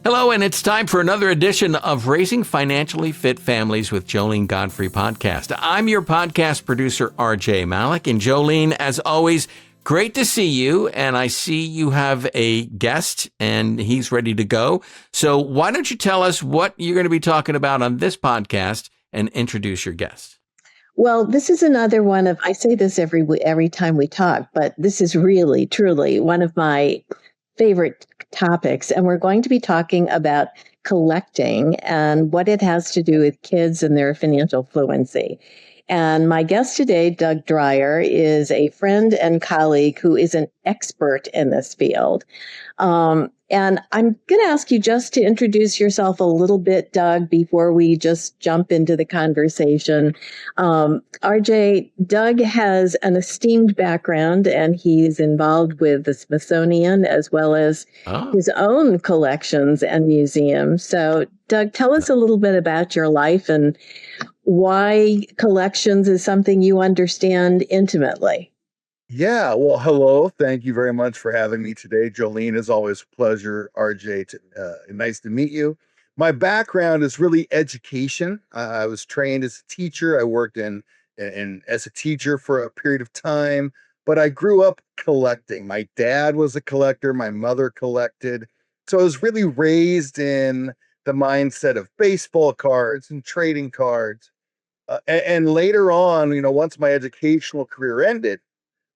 Hello, and it's time for another edition of Raising Financially Fit Families with Joline Godfrey podcast. I'm your podcast producer, RJ Malik. And Joline, as always, great to see you. And I see you have a guest and he's ready to go. So why don't you tell us what you're going to be talking about on this podcast and introduce your guest? Well, this is another one of, I say this every time we talk, but this is really, truly one of my favorite topics. And we're going to be talking about collecting and what it has to do with kids and their financial fluency. And my guest today, Doug Dreier, is a friend and colleague who is an expert in this field. And I'm going to ask you just to introduce yourself a little bit, Doug, before we just jump into the conversation. RJ, Doug has an esteemed background, and he's involved with the Smithsonian as well as his own collections and museums. So, Doug, tell us a little bit about your life and why collections is something you understand intimately. Yeah, well, hello. Thank you very much for having me today. Joline, is always a pleasure. RJ, nice to meet you. My background is really education. I was trained as a teacher. I worked in as a teacher for a period of time, but I grew up collecting. My dad was a collector. My mother collected. So I was really raised in the mindset of baseball cards and trading cards. And later on, once my educational career ended,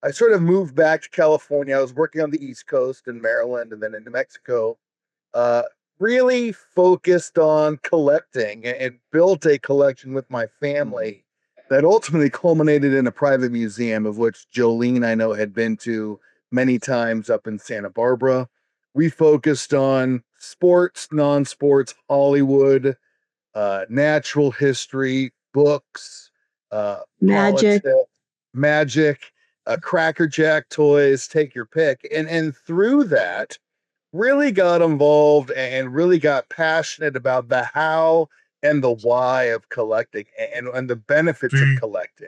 I sort of moved back to California. I was working on the East Coast in Maryland and then in New Mexico, really focused on collecting and built a collection with my family that ultimately culminated in a private museum, of which Joline, I know, had been to many times up in Santa Barbara. We focused on sports, non-sports, Hollywood, natural history, books, Magic. magic, Cracker Jack toys, take your pick. And through that, really got involved and really got passionate about the how and the why of collecting and the benefits of collecting.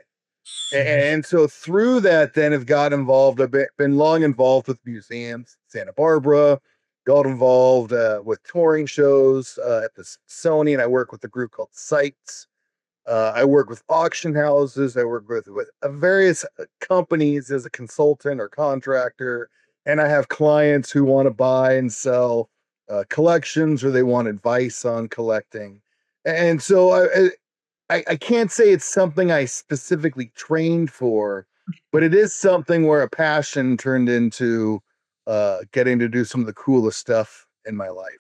And so through that, then have got involved. I've been long involved with museums, Santa Barbara, got involved with touring shows at the Smithsonian. I work with a group called Sites. I work with auction houses. I work with various companies as a consultant or contractor. And I have clients who want to buy and sell collections, or they want advice on collecting. And so I can't say it's something I specifically trained for, but it is something where a passion turned into getting to do some of the coolest stuff in my life.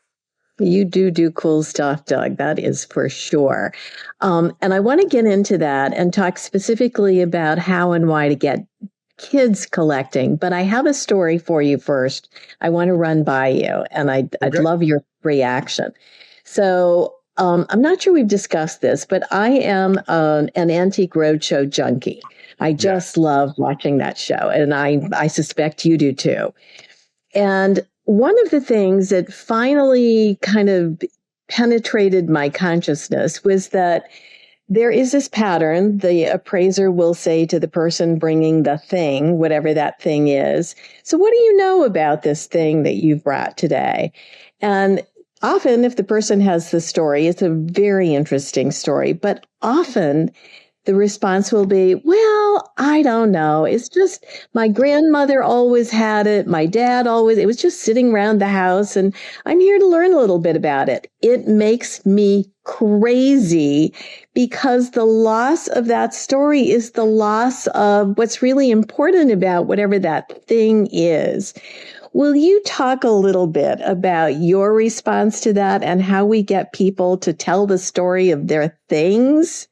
You do cool stuff, Doug. That is for sure. And I want to get into that and talk specifically about how and why to get kids collecting. But I have a story for you first. I want to run by you, and I'd love your reaction. So I'm not sure we've discussed this, but I am an Antique Roadshow junkie. I just love watching that show, and I suspect you do too. And one of the things that finally kind of penetrated my consciousness was that there is this pattern. The appraiser will say to the person bringing the thing, whatever that thing is, "So what do you know about this thing that you've brought today?" And often, if the person has the story, it's a very interesting story, but often the response will be, "Well, I don't know. It's just my grandmother always had it. My dad always, it was just sitting around the house, and I'm here to learn a little bit about it." It makes me crazy because the loss of that story is the loss of what's really important about whatever that thing is. Will you talk a little bit about your response to that and how we get people to tell the story of their things?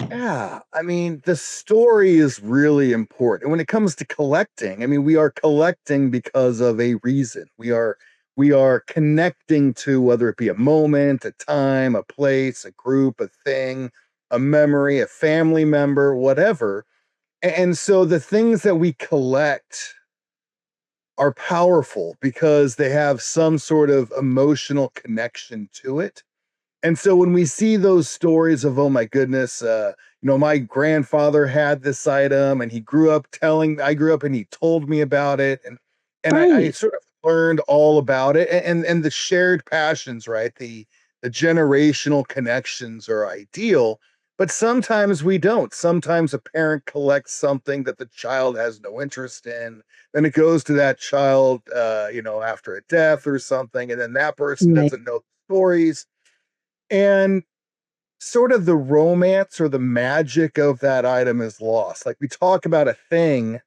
Yeah, I mean, the story is really important. And when it comes to collecting, I mean, we are collecting because of a reason. We are connecting to, whether it be a moment, a time, a place, a group, a thing, a memory, a family member, whatever. And so the things that we collect are powerful because they have some sort of emotional connection to it. And so when we see those stories of, oh my goodness, my grandfather had this item and I grew up and he told me about it. And I Right. sort of learned all about it, and the shared passions, right? The generational connections are ideal, but sometimes we don't. Sometimes a parent collects something that the child has no interest in, then it goes to that child, after a death or something, and then that person Right. doesn't know the stories, and sort of the romance or the magic of that item is lost. Like, we talk about a thing,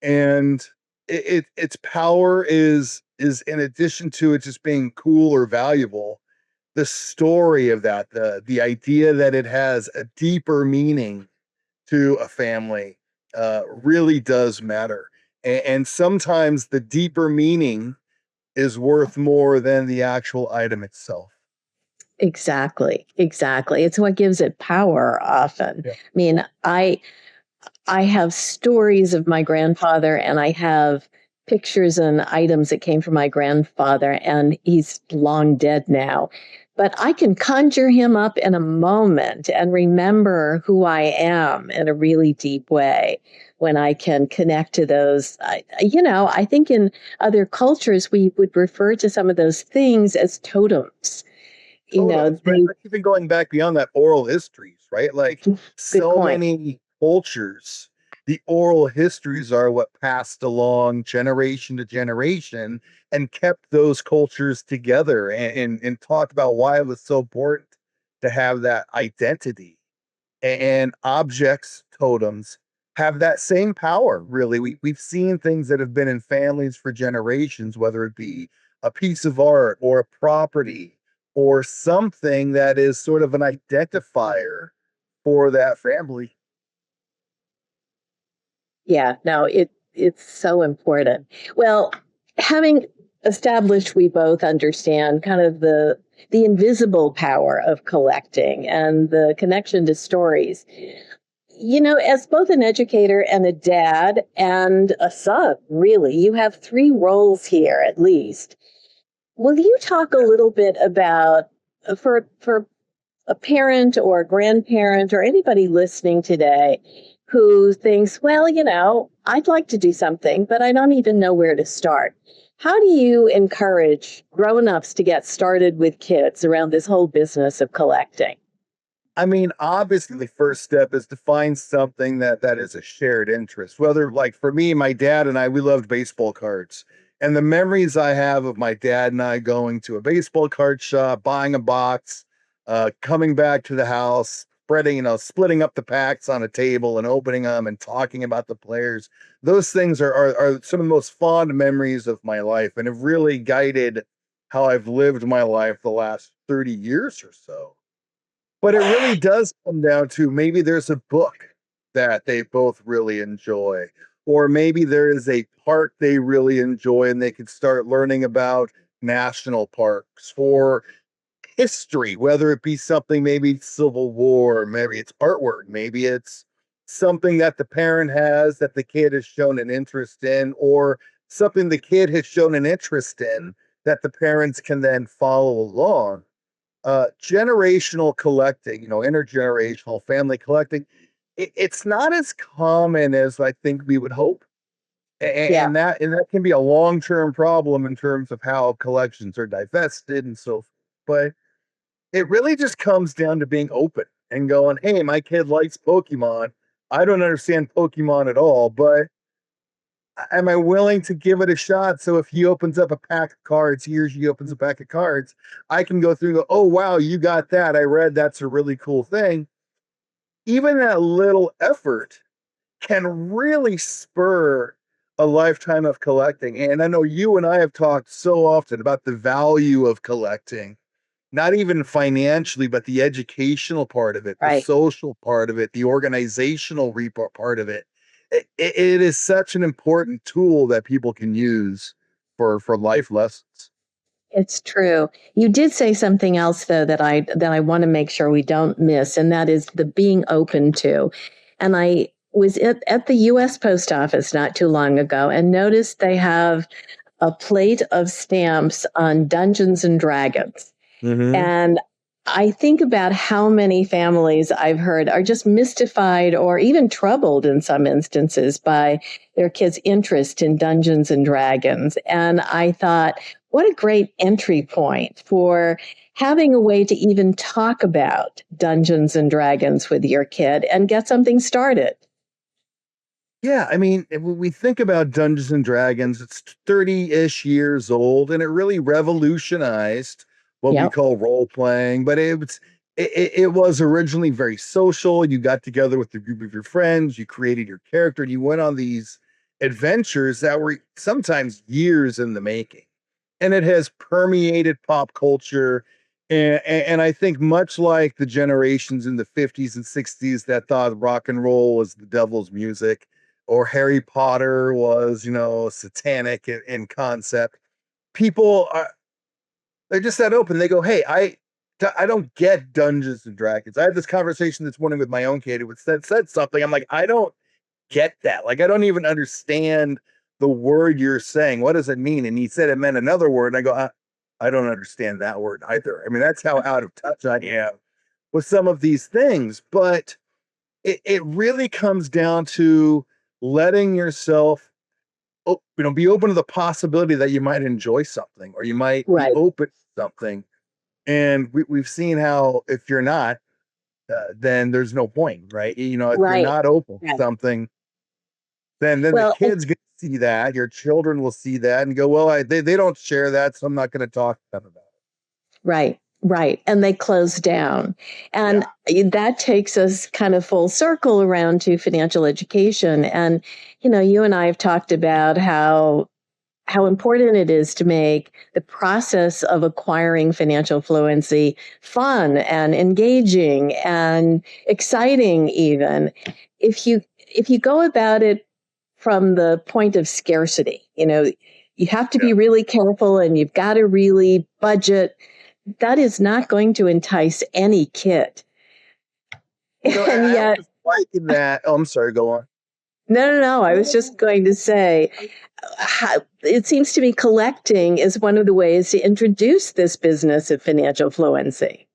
and its power is in addition to it just being cool or valuable, the story of that, the idea that it has a deeper meaning to a family, really does matter. And sometimes the deeper meaning is worth more than the actual item itself. Exactly. Exactly. It's what gives it power often. Yeah. I mean, I have stories of my grandfather, and I have pictures and items that came from my grandfather, and he's long dead now. But I can conjure him up in a moment and remember who I am in a really deep way when I can connect to those. I think in other cultures, we would refer to some of those things as totems. Totems, but They, even going back beyond that, oral histories, right? Like, good so point. many cultures, the oral histories are what passed along generation to generation and kept those cultures together, and talked about why it was so important to have that identity. And objects, totems, have that same power, really. We've seen things that have been in families for generations, whether it be a piece of art or a property or something that is sort of an identifier for that family. Yeah, no, it's so important. Well, having established we both understand kind of the invisible power of collecting and the connection to stories. As both an educator and a dad and a son, really, you have three roles here at least. Will you talk a little bit about for a parent or a grandparent or anybody listening today who thinks, well, I'd like to do something, but I don't even know where to start. How do you encourage grown-ups to get started with kids around this whole business of collecting? I mean, obviously, the first step is to find something that is a shared interest. Whether, like, for me, my dad and I, we loved baseball cards. And the memories I have of my dad and I going to a baseball card shop, buying a box, coming back to the house, splitting up the packs on a table and opening them and talking about the players. Those things are some of the most fond memories of my life, and have really guided how I've lived my life the last 30 years or so. But it really does come down to, maybe there's a book that they both really enjoy, or maybe there is a park they really enjoy and they could start learning about national parks or history, whether it be something, maybe Civil War, maybe it's artwork, maybe it's something that the parent has that the kid has shown an interest in, or something the kid has shown an interest in that the parents can then follow along. Generational collecting, intergenerational family collecting, it's not as common as I think we would hope. Yeah, And that can be a long-term problem in terms of how collections are divested and so forth. But it really just comes down to being open and going, hey, my kid likes Pokemon. I don't understand Pokemon at all, but am I willing to give it a shot? So if he opens up a pack of cards, he or she opens a pack of cards, I can go through and go, oh, wow, you got that. I read that's a really cool thing. Even that little effort can really spur a lifetime of collecting. And I know you and I have talked so often about the value of collecting, not even financially, but the educational part of it, the right. social part of it, the organizational part of it. It is such an important tool that people can use for life lessons. It's true. You did say something else though that I want to make sure we don't miss, and that is the being open to. And I was at the US Post Office not too long ago and noticed they have a plate of stamps on Dungeons and Dragons. Mm-hmm. And I think about how many families I've heard are just mystified or even troubled in some instances by their kids' interest in Dungeons and Dragons. And I thought, what a great entry point for having a way to even talk about Dungeons and Dragons with your kid and get something started. Yeah, I mean, when we think about Dungeons and Dragons, it's 30-ish years old, and it really revolutionized what we Yep. call role playing. But it was originally very social. You got together with a group of your friends, you created your character, and you went on these adventures that were sometimes years in the making. And it has permeated pop culture. And I think much like the generations in the 50s and 60s that thought rock and roll was the devil's music, or Harry Potter was, satanic in concept. People are they're just that open. They go, "Hey, I don't get Dungeons and Dragons." I had this conversation this morning with my own kid who said something. I'm like, "I don't get that. Like, I don't even understand the word you're saying. What does it mean?" And he said it meant another word. And I go, I don't understand that word either. I mean, that's how out of touch I am with some of these things. But it really comes down to letting yourself be open to the possibility that you might enjoy something or you might be Right, open to something. And we've seen how if you're not, then there's no point, right? If you're right, not open to right. something, then the Well, kids get to see that, your children will see that and go, well, they don't share that, so I'm not going to talk to them about right, right. And they close down. it. And that takes us kind of full circle around to financial education. And, you and I have talked about how important it is to make the process of acquiring financial fluency fun and engaging and exciting even. If you go about it from the point of scarcity, you have to Yeah. be really careful and you've got to really budget. That is not going to entice any kid. And I yet, was liking that. Oh, I'm sorry, go on. no, I was just going to say, it seems to me collecting is one of the ways to introduce this business of financial fluency.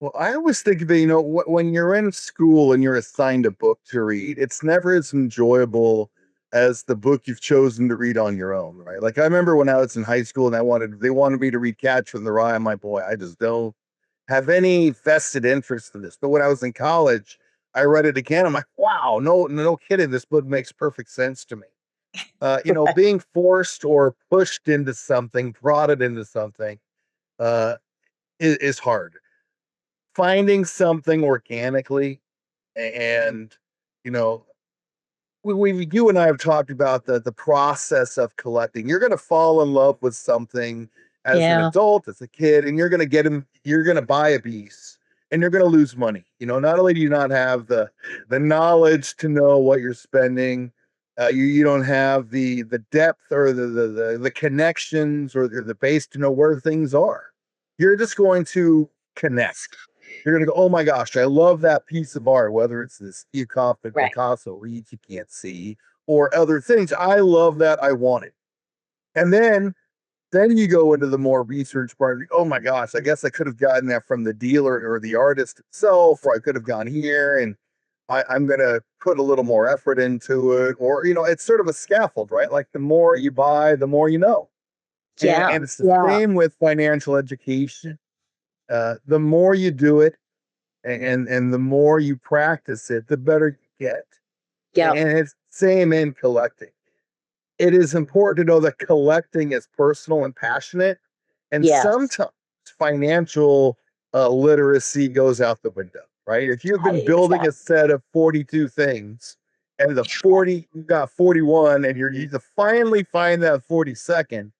Well, I always think of it, when you're in school and you're assigned a book to read, it's never as enjoyable as the book you've chosen to read on your own, right? Like I remember when I was in high school and they wanted me to read Catcher in the Rye. I'm like, boy, I just don't have any vested interest in this. But when I was in college, I read it again. I'm like, wow, no kidding. This book makes perfect sense to me. Being forced or pushed into something, prodded into something, uh, is hard. Finding something organically and, you know, you and I have talked about the process of collecting. You're going to fall in love with something as an Yeah. adult, as a kid, and you're going to buy a piece and you're going to lose money. Not only do you not have the knowledge to know what you're spending, you don't have the depth or the connections or the base to know where things are. You're just going to connect. You're gonna go, oh my gosh, I love that piece of art, whether it's this Right. Picasso reads you can't see, or other things. I love that. I want it. And then you go into the more research part. Oh my gosh, I guess I could have gotten that from the dealer or the artist itself, or I could have gone here and I'm gonna put a little more effort into it. Or, it's sort of a scaffold, right? Like the more you buy, the more you know. And, Yeah. and it's the Yeah. same with financial education. The more you do it, and the more you practice it, the better you get. Yeah. And it's same in collecting. It is important to know that collecting is personal and passionate, and Yes. sometimes financial literacy goes out the window, right? If you've been building Exactly. a set of 42 things and you got 41 and you to finally find that 42nd,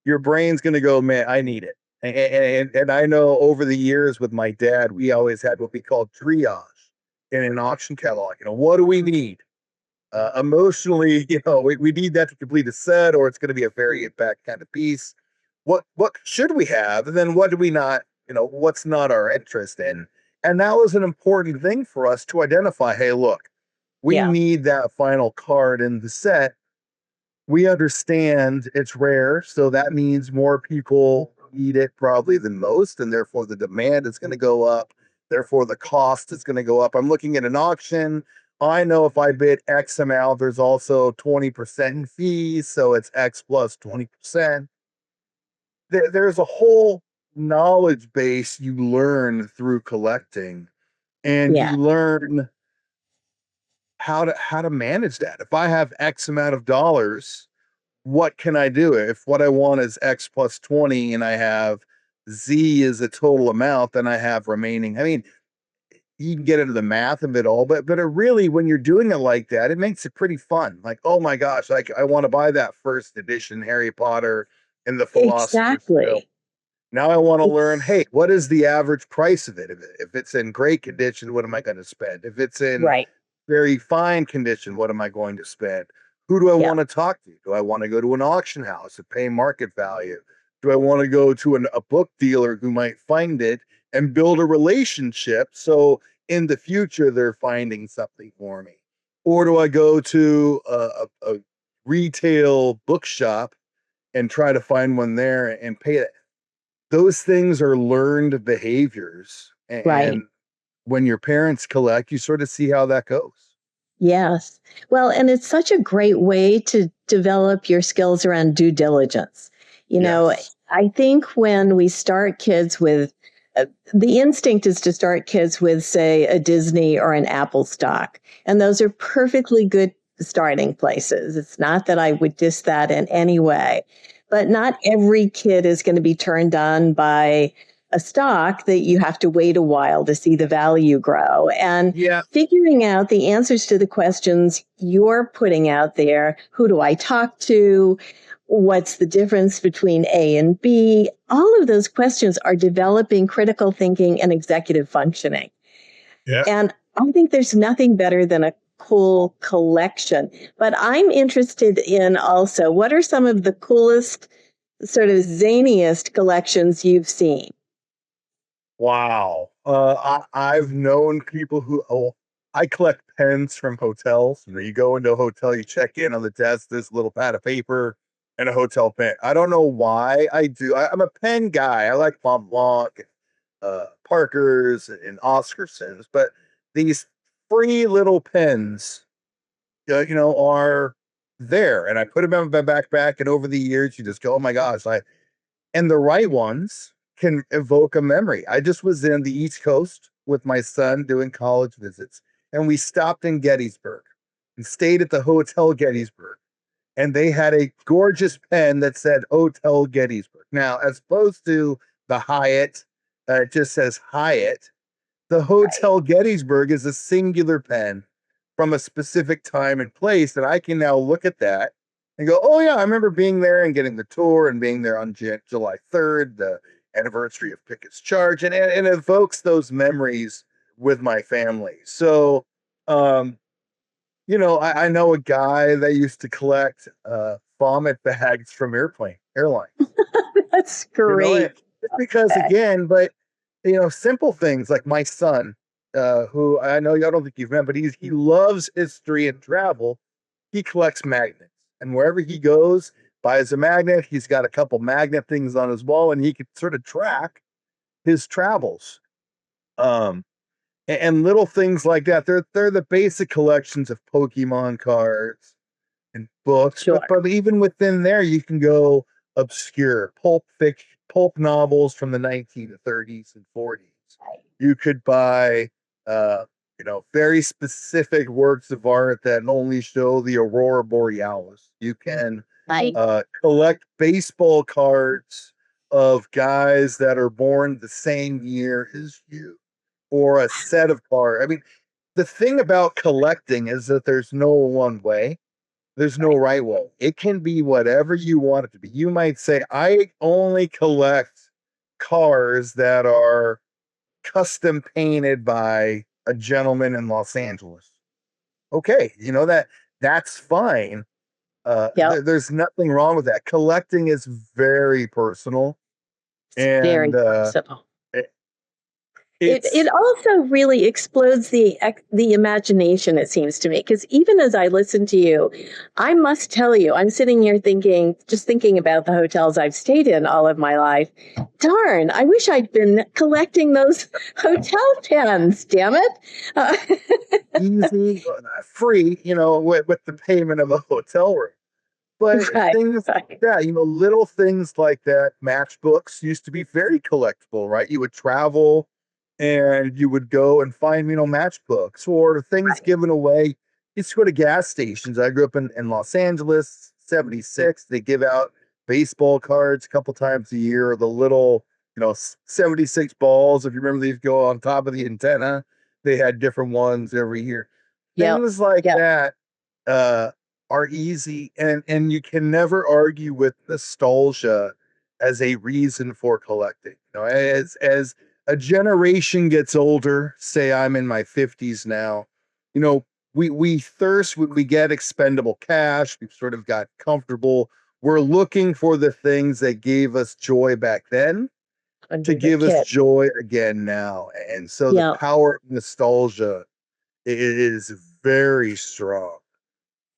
your brain's going to go, man, I need it. And I know over the years with my dad, we always had what we called triage in an auction catalog. What do we need? Emotionally, we need that to complete a set, or it's going to be a variant back kind of piece. What should we have? And then what do we not, what's not our interest in? And that was an important thing for us to identify. Hey, look, we Yeah. need that final card in the set. We understand it's rare, so that means more people need it probably the most, and therefore the demand is going to go up. Therefore, the cost is going to go up. I'm looking at an auction. I know if I bid X amount, there's also 20% in fees, so it's X plus 20%. There's a whole knowledge base you learn through collecting, and Yeah. you learn how to manage that. If I have X amount of dollars, what can I do? If what I want is X plus 20 and I have Z is the total amount, then I have remaining. I mean, you can get into the math of it all, but it really, when you're doing it like that, it makes it pretty fun. Like, oh my gosh, like I want to buy that first edition Harry Potter and the Philosopher's Stone. Exactly. Now I want to learn, It's hey, what is the average price of it? If it's in great condition, what am I going to spend? If it's in right. very fine condition, what am I going to spend? Who do I Yeah. want to talk to? Do I want to go to an auction house and pay market value? Do I want to go to a book dealer who might find it and build a relationship so in the future they're finding something for me? Or do I go to a retail bookshop and try to find one there and pay it? Those things are learned behaviors. Right. And when your parents collect, you sort of see how that goes. Yes. Well, and it's such a great way to develop your skills around due diligence. You know, Yes. I think when we start kids with the instinct is to start kids with, say, a Disney or an Apple stock. And those are perfectly good starting places. It's not that I would diss that in any way, but not every kid is going to be turned on by a stock that you have to wait a while to see the value grow. And Yeah. figuring out the answers to the questions you're putting out there. Who do I talk to? What's the difference between A and B? All of those questions are developing critical thinking and executive functioning. Yeah. And I think there's nothing better than a cool collection. But I'm interested in also, what are some of the coolest, sort of zaniest collections you've seen? Wow. I've known people who, I collect pens from hotels. You know, you go into a hotel, you check in on the desk, there's a little pad of paper and a hotel pen. I don't know why I do. I'm a pen guy. I like Mont Blanc, Parker's, and Oscarsons, but these free little pens, are there. And I put them in my backpack. And over the years, you just go, oh my gosh, and the right ones can evoke a memory. I just was in the East Coast with my son doing college visits, and we stopped in Gettysburg and stayed at the Hotel Gettysburg. And they had a gorgeous pen that said Hotel Gettysburg. Now, as opposed to the Hyatt, it just says Hyatt. The Right. Hotel Gettysburg is a singular pen from a specific time and place. And I can now look at that and go, oh, yeah, I remember being there and getting the tour and being there on July 3rd, the anniversary of Pickett's Charge. And it evokes those memories with my family. So, um, I know a guy that used to collect vomit bags from airlines. That's And great. it's because, Okay. again, but simple things like my son, who I know y'all don't think you've met, but he loves history and travel. He collects magnets, and wherever he goes, buys a magnet. He's got a couple magnet things on his wall, and he can sort of track his travels. Um, and little things like that. They're the basic collections of Pokemon cards and books, but Sure. even within there, you can go obscure pulp fiction, pulp novels from the 1930s and 40s. You could buy, uh, very specific works of art that only show the aurora borealis. You can Right. collect baseball cards of guys that are born the same year as you, or a set of cards. I mean, the thing about collecting is that there's no one way. There's no Right. right way. It can be whatever you want it to be. You might say, I only collect cars that are custom painted by a gentleman in Los Angeles. Okay, that's fine. Yep. There's nothing wrong with that. Collecting is very personal, It's very and personal. It It's also really explodes the imagination, it seems to me, because even as I listen to you, I must tell you, I'm sitting here thinking about the hotels I've stayed in all of my life. Darn, I wish I'd been collecting those hotel pens, damn it. Uh, easy, free, with the payment of a hotel room. But right, things like right. that, little things like that, matchbooks used to be very collectible, right? You would travel and you would go and find, matchbooks or things Right. given away. You used to go to gas stations. I grew up in Los Angeles, 76. They give out baseball cards a couple times a year, the little, 76 balls. If you remember, these go on top of the antenna. They had different ones every year. Yep. Things like Yep. that. Uh, are easy, and you can never argue with nostalgia as a reason for collecting. As a generation gets older, say I'm in my 50s now, you know, we thirst when we get expendable cash, we've sort of got comfortable. We're looking for the things that gave us joy back then When to we were give us kids. joy again now. And so the Yeah. power of nostalgia is very strong.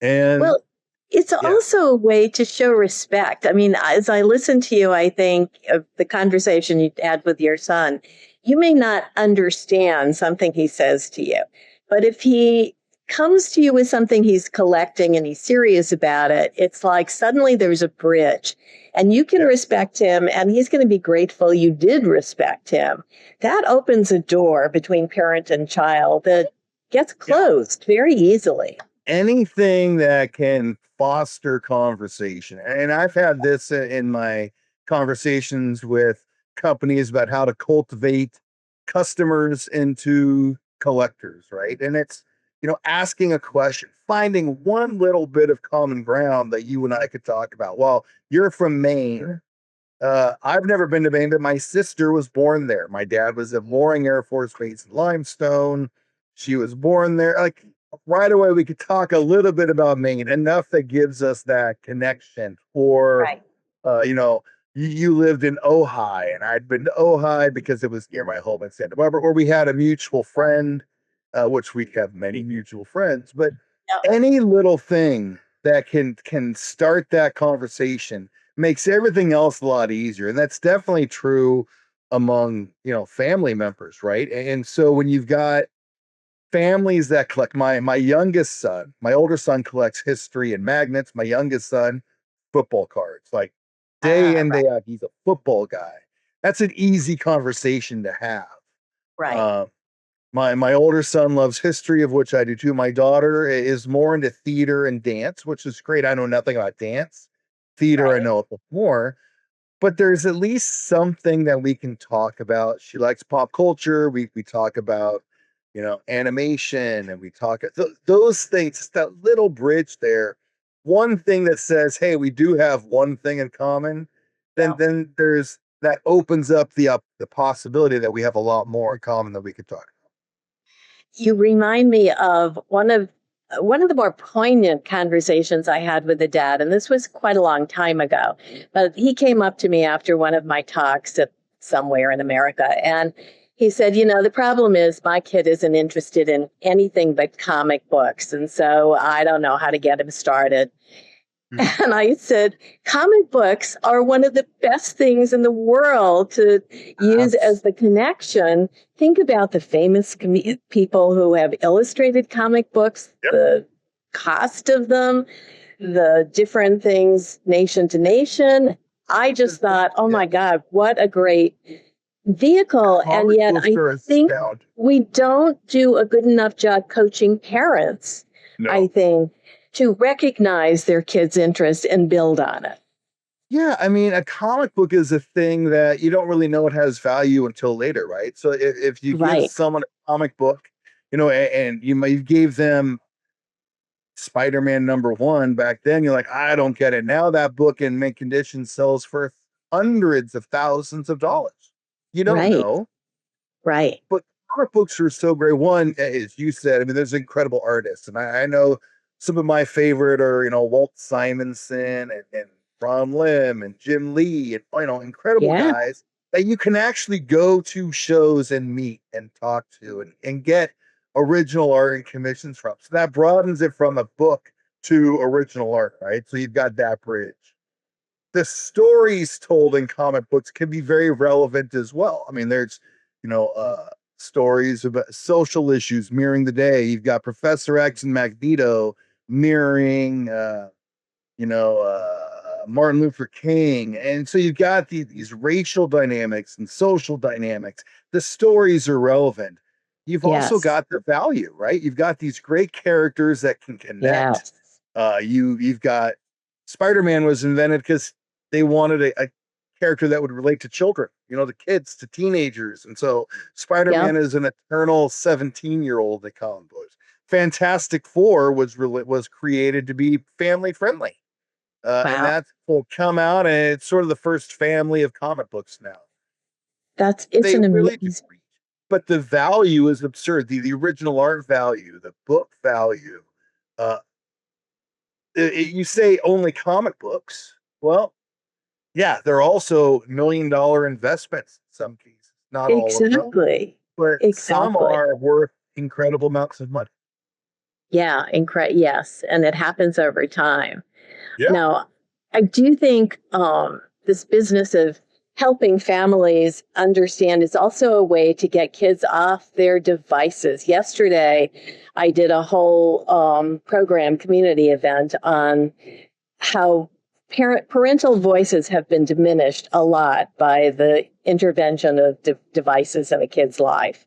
And Well, it's yeah. also a way to show respect. I mean, as I listen to you, I think of the conversation you had with your son. You may not understand something he says to you, but if he comes to you with something he's collecting and he's serious about it, it's like suddenly there's a bridge and you can Yeah. respect him and he's going to be grateful you did respect him. That opens a door between parent and child that gets Yeah. closed very easily. Anything that can foster conversation. And I've had this in my conversations with companies about how to cultivate customers into collectors, right? And it's, asking a question, finding one little bit of common ground that you and I could talk about. Well, you're from Maine. I've never been to Maine, but my sister was born there. My dad was at Loring Air Force Base in Limestone. She was born there. Like right away, we could talk a little bit about Maine, enough that gives us that connection. Or, Right. you lived in Ojai, and I'd been to Ojai because it was near my home in Santa Barbara. Or we had a mutual friend, which we have many mutual friends. But Yeah. any little thing that can start that conversation makes everything else a lot easier. And that's definitely true among, family members, right? And so when you've got families that collect, my youngest son, my older son collects history and magnets, my youngest son, football cards, like day in, Right. day out, he's a football guy. That's an easy conversation to have. Right. Um, my older son loves history, of which I do too. My daughter is more into theater and dance, which is great. I know nothing about dance. Theater, I Right. know a bit more, but there's at least something that we can talk about. She likes pop culture. We talk about, animation, and we talk those things. Just that little bridge there. One thing that says, "Hey, we do have one thing in common." Then Yeah. then there's that opens up the possibility that we have a lot more in common that we could talk. You remind me of one of the more poignant conversations I had with a dad, and this was quite a long time ago. But he came up to me after one of my talks at somewhere in America, and he said, the problem is my kid isn't interested in anything but comic books, and so I don't know how to get him started." Mhm. And I said, comic books are one of the best things in the world to use Abs- as the connection. Think about the famous people who have illustrated comic books, Yep. the cost of them, the different things, nation to nation. I just thought, oh Yeah. my God, what a great vehicle. And Comic yet books I are think astounding. we don't do a good enough job coaching parents, I No. think, to recognize their kids' interest and build on it. Yeah, I mean, a comic book is a thing that you don't really know it has value until later, right? So if you give Right, someone a comic book, and you gave them Spider-Man #1 back then, you're like, I don't get it. Now that book in mint condition sells for hundreds of thousands of dollars. You don't right, know, right. but comic books are so great. One, as you said, I mean, there's incredible artists, and I know some of my favorite are, Walt Simonson and Ron Lim and Jim Lee, and incredible Yeah, guys. that you can actually go to shows and meet and talk to and get original art and commissions from. So that broadens it from a book to original art, right? So you've got that bridge. The stories told in comic books can be very relevant as well. I mean, there's, you know, stories about social issues mirroring the day. You've got Professor X and Magneto mirroring, Martin Luther King. And so you've got these racial dynamics and social dynamics. The stories are relevant. You've also Yes. got the value, right? You've got these great characters that can connect. Yes. You've got Spider-Man was invented because they wanted a character that would relate to children, the kids, to teenagers. And so Spider-Man Yep. is an eternal 17-year-old, they call him boys. Fantastic Four was created to be family friendly. And Wow. that will come out, and it's sort of the first family of comic books now. It's They an really do amazing. reach, but the value is absurd. The original art value, the book value. Uh, you say only comic books. Well, yeah, they're also $1 million investments in some cases. Not all of them, Exactly. but some Exactly. are worth incredible amounts of money. Yeah, yes, and it happens over time. Yeah. Now, I do think this business of helping families understand is also a way to get kids off their devices. Yesterday, I did a whole community event on how parental voices have been diminished a lot by the intervention of devices in a kid's life.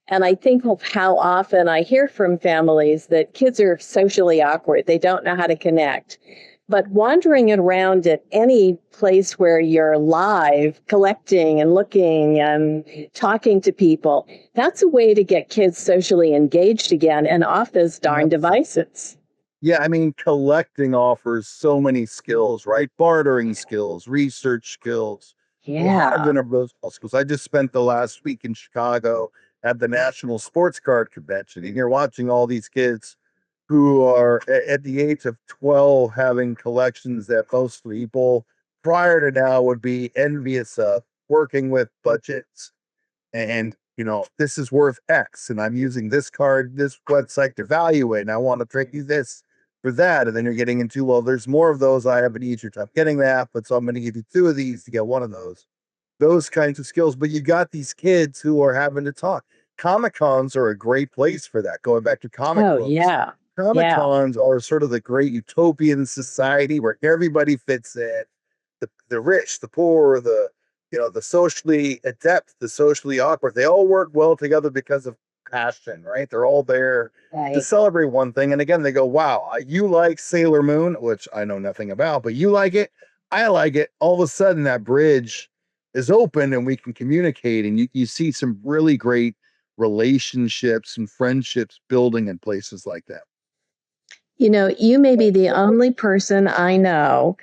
And I think of how often I hear from families that kids are socially awkward. They don't know how to connect. But wandering around at any place where you're live, collecting and looking and talking to people, that's a way to get kids socially engaged again and off those darn devices. Yeah, I mean, collecting offers so many skills, right? Bartering skills, research skills. A lot of Yeah. them are those skills. I just spent the last week in Chicago at the National Sports Card Convention, and you're watching all these kids who are at the age of 12 having collections that most people prior to now would be envious of, working with budgets and this is worth X, and I'm using this card, this website to value it, and I want to trade you this for that. And then you're getting into, well, there's more of those. I have an easier time getting that, but so I'm going to give you 2 of these to get 1 of those kinds of skills. But you got these kids who are having to talk. Comic cons are a great place for that. Going back to comic Oh, books, yeah. comic Yeah. cons are sort of the great utopian society where everybody fits in, the rich, the poor, the socially adept, the socially awkward. They all work well together because of passion, right? They're all there to Right. celebrate one thing. And again, they go, wow, you like Sailor Moon, which I know nothing about, but you like it. I like it. All of a sudden, that bridge is open and we can communicate. And you see some really great relationships and friendships building in places like that. You may be the only person I know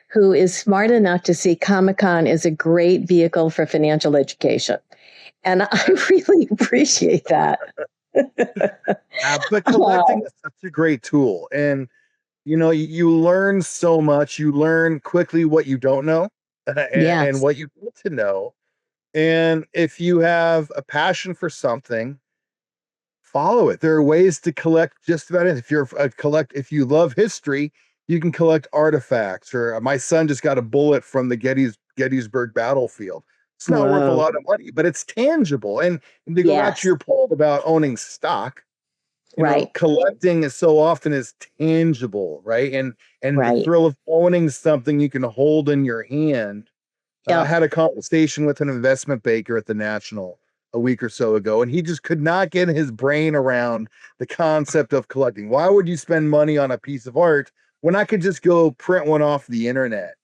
who is smart enough to see Comic-Con is a great vehicle for financial education. And I really appreciate that. But collecting is such a great tool. And you learn so much. You learn quickly what you don't know and Yes. what you need to know. And if you have a passion for something, follow it. There are ways to collect just about it. If you love history, you can collect artifacts. Or my son just got a bullet from the Gettysburg battlefield. It's not worth a Whoa. lot of money, but it's tangible. And to go back to Yes. your point about owning stock, Right. collecting is so often is tangible, right? And the Right. thrill of owning something you can hold in your hand. I Yep. had a conversation with an investment banker at the National a week or so ago, and he just could not get his brain around the concept of collecting. Why would you spend money on a piece of art when I could just go print one off the internet?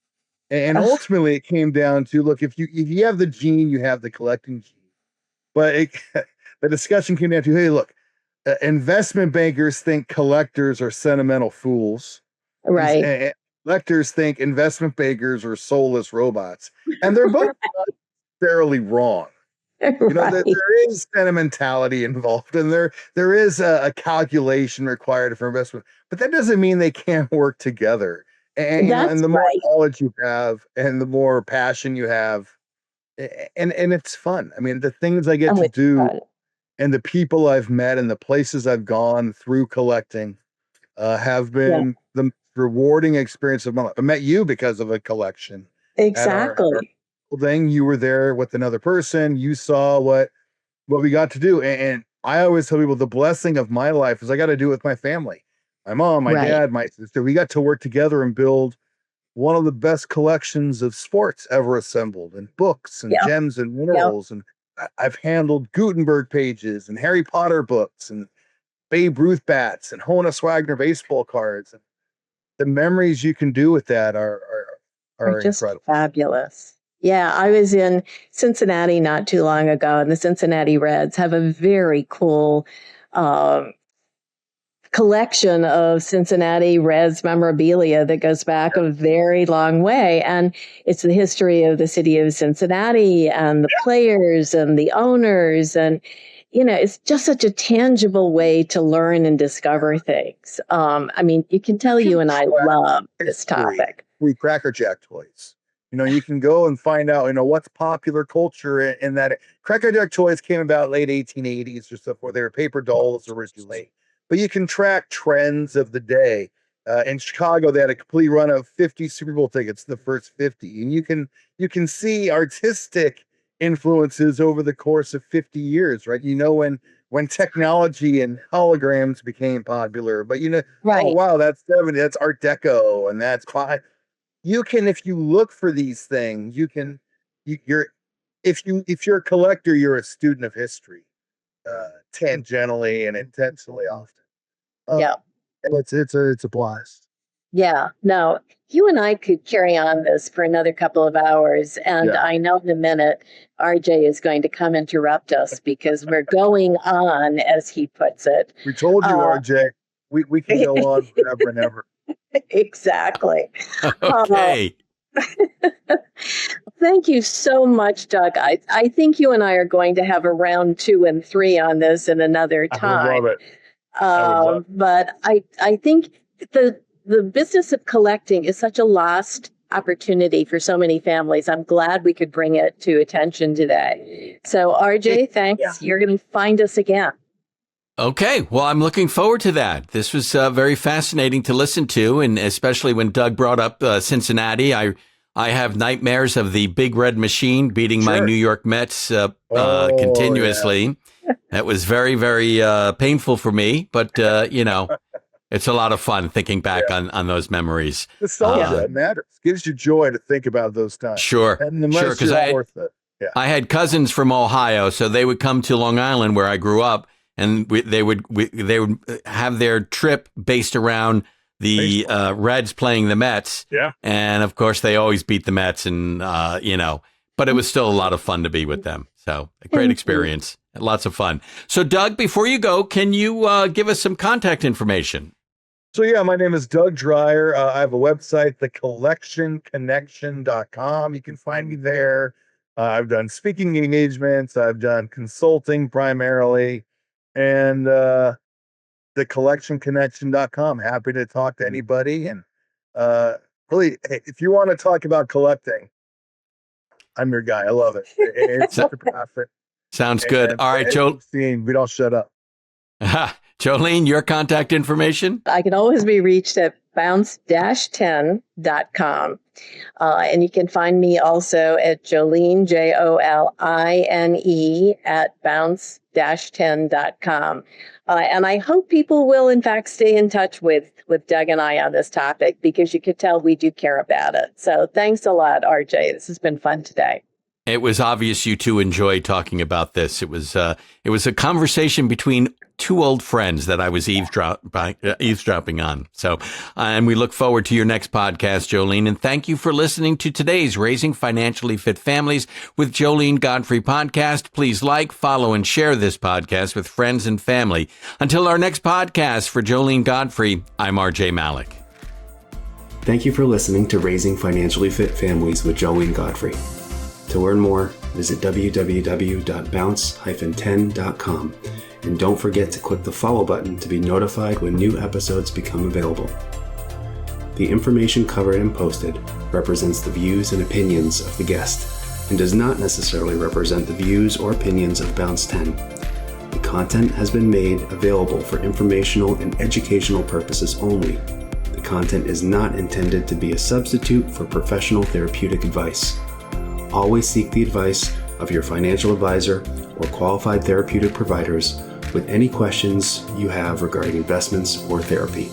And Ugh, ultimately, it came down to, look, if you have the gene, you have the collecting gene. But the discussion came down to, hey, look, investment bankers think collectors are sentimental fools, right. and collectors think investment bankers are soulless robots, and they're both fairly wrong. Right. There is sentimentality involved, and there is a calculation required for investment, but that doesn't mean they can't work together. And That's and the more right. knowledge you have, and the more passion you have, And it's fun. I mean, the things I get Oh, to it's do fun. and the people I've met and the places I've gone through collecting have Yeah, been the rewarding experience of my life. I met you because of a collection at our exactly. thing. You were there with another person. You saw what we got to do. And I always tell people the blessing of my life is I got to do it with my family, my mom, my Right. dad, my sister. We got to work together and build one of the best collections of sports ever assembled, and books and Yep. gems and Yep. minerals. And I've handled Gutenberg pages and Harry Potter books and Babe Ruth bats and Honus Wagner baseball cards. And the memories you can do with that Are are just incredible. fabulous. Yeah, I was in Cincinnati not too long ago, and the Cincinnati Reds have a very cool um, collection of Cincinnati Reds memorabilia that goes back a very long way. And it's the history of the city of Cincinnati and the players and the owners. And, it's just such a tangible way to learn and discover things. I mean, you can tell You you can and I track love this history topic. with Cracker Jack toys. You can go and find out, what's popular culture in that. Cracker Jack toys came about late 1880s or so, where they were paper dolls originally. But you can track trends of the day. In Chicago, they had a complete run of 50 Super Bowl tickets, the first 50, and you can see artistic influences over the course of 50 years, right? When technology and holograms became popular, but oh Right. wow, that's 70, that's Art Deco, and that's fine. You can, if you look for these things, you're if you're a collector, you're a student of history, tangentially and intentionally often. Uh, Yeah. and it's a blast. Yeah, no, you and I could carry on this for another couple of hours. And Yeah, I know in a minute, RJ is going to come interrupt us because we're going on, as he puts it. we told you, Uh, RJ. We can go on forever and ever. exactly. Uh, Okay. thank you so much, Doug. I think you and I are going to have a round 2 and 3 on this in another I would time. love it. I would love But I think the business of collecting is such a lost opportunity for so many families. I'm glad we could bring it to attention today. So RJ, thanks. Yeah. You're going to find us again. Okay. Well, I'm looking forward to that. This was very fascinating to listen to, and especially when Doug brought up Cincinnati. I have nightmares of the Big Red Machine beating my Sure. New York Mets Oh, continuously. That was very, very painful for me, but it's a lot of fun thinking back on those memories. Nostalgia matters. Gives you joy to think about those times. Sure, And the sure, most because worth it. Yeah. I had cousins from Ohio, so they would come to Long Island where I grew up, and they would have their trip based around the Reds playing the Mets. Yeah. And of course, they always beat the Mets, and but it was still a lot of fun to be with them. So a great experience, lots of fun. So Doug, before you go, can you give us some contact information? So yeah, my name is Doug Dreier. I have a website, thecollectionconnection.com. You can find me there. I've done speaking engagements. I've done consulting primarily, and thecollectionconnection.com. Happy to talk to anybody. And really, hey, if you want to talk about collecting, I'm your guy. I love it. It's such a passion. Sounds good. All right, Joe. We don't shut up. Jolene, your contact information? I can always be reached at bounce-10.com. And you can find me also at Joline, Joline, at bounce-10.com. And I hope people will, in fact, stay in touch with Doug and I on this topic, because you could tell we do care about it. So thanks a lot, RJ. This has been fun today. It was obvious you two enjoyed talking about this. It was a conversation between two old friends that I was eavesdropping on. So, and we look forward to your next podcast, Joline. And thank you for listening to today's Raising Financially Fit Families with Joline Godfrey podcast. Please like, follow, and share this podcast with friends and family. Until our next podcast, for Joline Godfrey, I'm RJ Malik. Thank you for listening to Raising Financially Fit Families with Joline Godfrey. To learn more, visit www.bounce-10.com, and don't forget to click the follow button to be notified when new episodes become available. The information covered and posted represents the views and opinions of the guest and does not necessarily represent the views or opinions of Bounce 10. The content has been made available for informational and educational purposes only. The content is not intended to be a substitute for professional therapeutic advice. Always seek the advice of your financial advisor or qualified therapeutic providers with any questions you have regarding investments or therapy.